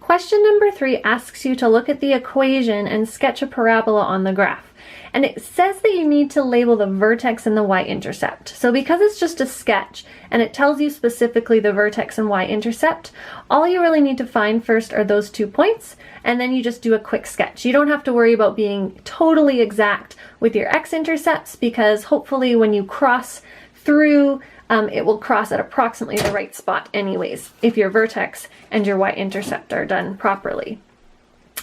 Question number 3 asks you to look at the equation and sketch a parabola on the graph. And it says that you need to label the vertex and the y-intercept. So because it's just a sketch and it tells you specifically the vertex and y-intercept, all you really need to find first are those 2 points, and then you just do a quick sketch. You don't have to worry about being totally exact with your x-intercepts, because hopefully when you cross through, it will cross at approximately the right spot anyways, if your vertex and your y-intercept are done properly.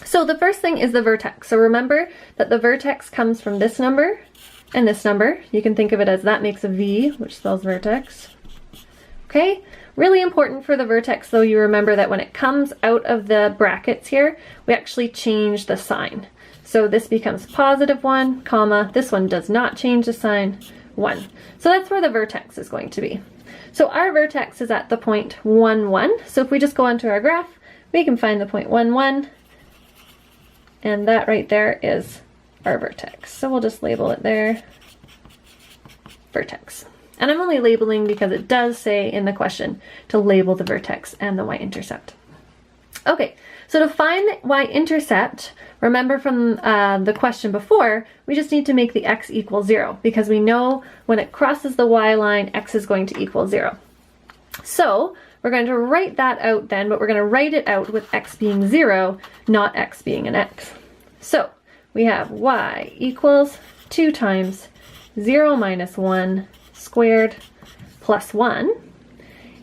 So the first thing is the vertex. So remember that the vertex comes from this number and this number. You can think of it as that makes a V, which spells vertex. Okay, really important for the vertex though, you remember that when it comes out of the brackets here, we actually change the sign. So this becomes +1, comma, this one does not change the sign, 1. So that's where the vertex is going to be. So our vertex is at the point 1, 1. So if we just go onto our graph, we can find the point 1, 1. And that right there is our vertex. So we'll just label it there, vertex. And I'm only labeling because it does say in the question to label the vertex and the y-intercept. Okay, so to find the y-intercept, remember from the question before, we just need to make the x equal 0, because we know when it crosses the y line, x is going to equal 0. So we're going to write that out then, but we're going to write it out with x being 0, not x being an x. So we have y equals 2 times 0 minus 1 squared plus 1.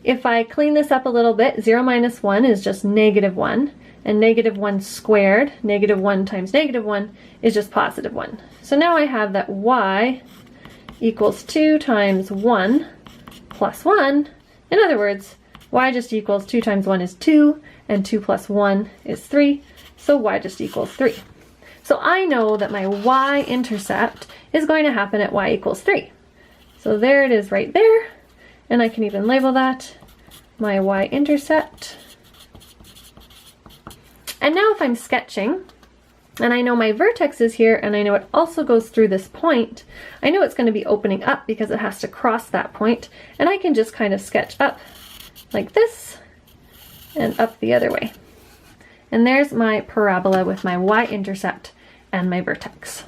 If I clean this up a little bit, 0 minus 1 is just -1, and -1 squared, -1 times -1, is just +1. So now I have that y equals 2 times 1 plus 1. In other words, y just equals 2 times 1 is 2, and 2 plus 1 is 3, so y just equals 3. So I know that my y-intercept is going to happen at y equals 3. So there it is right there, and I can even label that my y-intercept. And now if I'm sketching, and I know my vertex is here, and I know it also goes through this point, I know it's going to be opening up because it has to cross that point, and I can just kind of sketch up like this and up the other way. And there's my parabola with my y-intercept and my vertex.